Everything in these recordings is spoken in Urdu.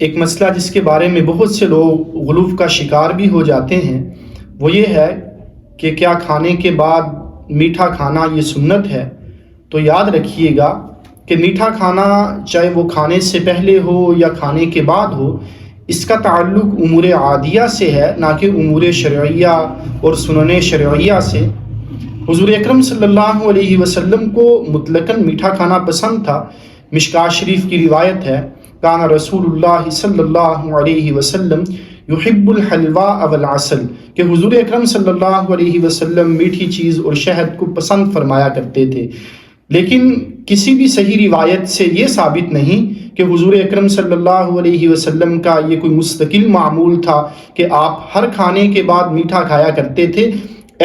ایک مسئلہ جس کے بارے میں بہت سے لوگ غلو کا شکار بھی ہو جاتے ہیں وہ یہ ہے کہ کیا کھانے کے بعد میٹھا کھانا یہ سنت ہے؟ تو یاد رکھیے گا کہ میٹھا کھانا چاہے وہ کھانے سے پہلے ہو یا کھانے کے بعد ہو، اس کا تعلق امور عادیہ سے ہے، نہ کہ امور شرعیہ اور سنن شرعیہ سے۔ حضور اکرم صلی اللہ علیہ وسلم کو مطلقاً میٹھا کھانا پسند تھا۔ مشکوٰۃ شریف کی روایت ہے، کان رسول اللہ صلی اللہ علیہ وسلم یحب الحلواء والعسل، کہ حضور اکرم صلی اللہ علیہ وسلم میٹھی چیز اور شہد کو پسند فرمایا کرتے تھے۔ لیکن کسی بھی صحیح روایت سے یہ ثابت نہیں کہ حضور اکرم صلی اللہ علیہ وسلم کا یہ کوئی مستقل معمول تھا کہ آپ ہر کھانے کے بعد میٹھا کھایا کرتے تھے۔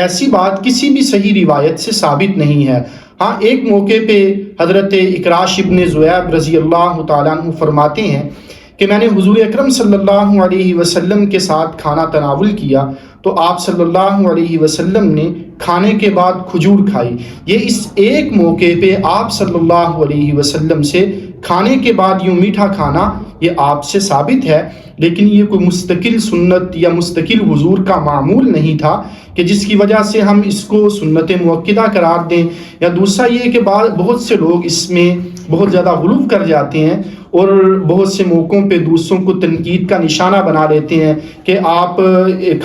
ایسی بات کسی بھی صحیح روایت سے ثابت نہیں ہے۔ ہاں، ایک موقع پہ حضرت اکراش ابن ذؤیب رضی اللہ تعالیٰ عنہ فرماتے ہیں کہ میں نے حضور اکرم صلی اللہ علیہ وسلم کے ساتھ کھانا تناول کیا تو آپ صلی اللہ علیہ وسلم نے کھانے کے بعد کھجور کھائی۔ یہ اس ایک موقع پہ آپ صلی اللہ علیہ وسلم سے کھانے کے بعد یوں میٹھا کھانا یہ آپ سے ثابت ہے، لیکن یہ کوئی مستقل سنت یا مستقل حضور کا معمول نہیں تھا کہ جس کی وجہ سے ہم اس کو سنت مؤکدہ قرار دیں۔ یا دوسرا یہ کہ بہت سے لوگ اس میں بہت زیادہ غلو کر جاتے ہیں اور بہت سے موقعوں پہ دوسروں کو تنقید کا نشانہ بنا لیتے ہیں کہ آپ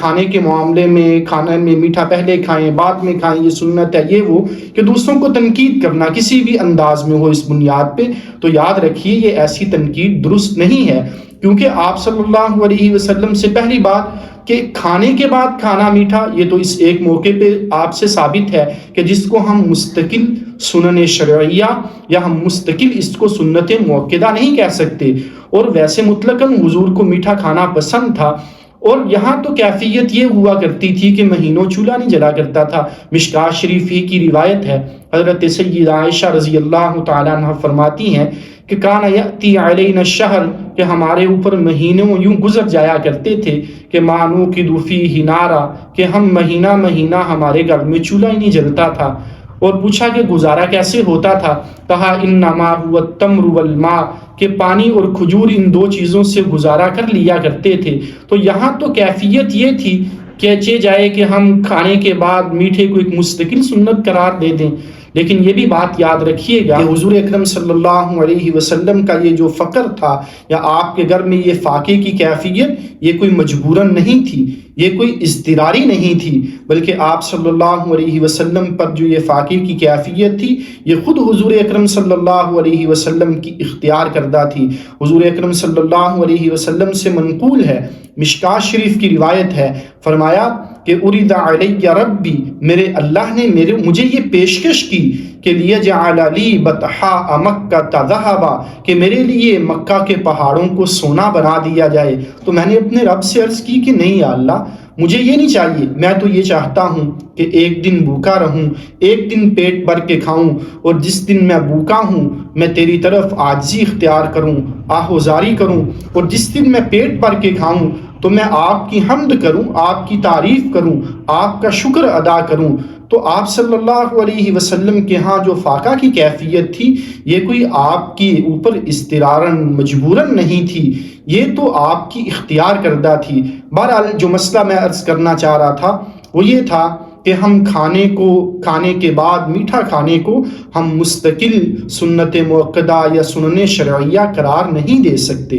کھانے کے معاملے میں کھانے میں میٹھا پہلے کھائیں بعد میں کھائیں، یہ سنت ہے، یہ وہ، کہ دوسروں کو تنقید کرنا کسی بھی انداز میں ہو اس بنیاد پہ، تو یاد رکھیے یہ ایسی تنقید درست نہیں ہے، کیونکہ آپ صلی اللہ علیہ وسلم سے پہلی بات کہ کھانے کے بعد کھانا میٹھا یہ تو اس ایک موقع پہ آپ سے ثابت ہے کہ جس کو ہم مستقل سنن شرعیہ یا ہم مستقل اس کو سنت مؤکدہ نہیں کہہ سکتے۔ اور ویسے مطلقاً حضور کو میٹھا کھانا پسند تھا، اور یہاں تو کیفیت یہ ہوا کرتی تھی کہ مہینوں چولہا نہیں جلا کرتا تھا۔ مشکوٰۃ شریف ہی کی روایت ہے، حضرت سیدہ عائشہ رضی اللہ تعالیٰ عنہ فرماتی ہیں کہ کان یأتی علینا الشہر، کہ ہمارے اوپر مہینوں یوں گزر جایا کرتے تھے کہ ما نوقد فیہ نارا، کہ ہم مہینہ مہینہ ہمارے گھر میں چولہا ہی نہیں جلتا تھا۔ اور پوچھا کہ گزارا کیسے ہوتا تھا؟ کہا انما هو التمر والماء، کہ پانی اور کھجور ان دو چیزوں سے گزارا کر لیا کرتے تھے۔ تو یہاں تو کیفیت یہ تھی کہ جائے کہ ہم کھانے کے بعد میٹھے کو ایک مستقل سنت قرار دے دیں، لیکن یہ بھی بات یاد رکھیے گا کہ حضور اکرم صلی اللہ علیہ وسلم کا یہ جو فقر تھا یا آپ کے گھر میں یہ فاقے کی کیفیت یہ کوئی مجبوراً نہیں تھی، یہ کوئی اضطراری نہیں تھی، بلکہ آپ صلی اللہ علیہ وسلم پر جو یہ فاقے کی کیفیت تھی یہ خود حضور اکرم صلی اللہ علیہ وسلم کی اختیار کردہ تھی۔ حضور اکرم صلی اللہ علیہ وسلم سے منقول ہے، مشکوٰۃ شریف کی روایت ہے، فرمایا کہ ارید علی ربی، میرے اللہ نے مجھے یہ پیشکش کی کہ لیجعل لی بطحاء مکہ ذہبا، کہ میرے لیے مکہ کے پہاڑوں کو سونا بنا دیا جائے۔ تو میں نے اپنے رب سے عرض کی کہ نہیں یا اللہ، مجھے یہ نہیں چاہیے، میں تو یہ چاہتا ہوں کہ ایک دن بھوکا رہوں، ایک دن پیٹ بھر کے کھاؤں، اور جس دن میں بھوکا ہوں میں تیری طرف عاجزی اختیار کروں، آہوزاری کروں، اور جس دن میں پیٹ بھر کے کھاؤں تو میں آپ کی حمد کروں، آپ کی تعریف کروں، آپ کا شکر ادا کروں۔ تو آپ صلی اللہ علیہ وسلم کے ہاں جو فاقہ کی کیفیت تھی یہ کوئی آپ کے اوپر اضطراراً مجبوراً نہیں تھی، یہ تو آپ کی اختیار کردہ تھی۔ بہرحال جو مسئلہ میں عرض کرنا چاہ رہا تھا وہ یہ تھا کہ ہم کھانے کے بعد میٹھا کھانے کو ہم مستقل سنت مؤکدہ یا سنن شرعیہ قرار نہیں دے سکتے۔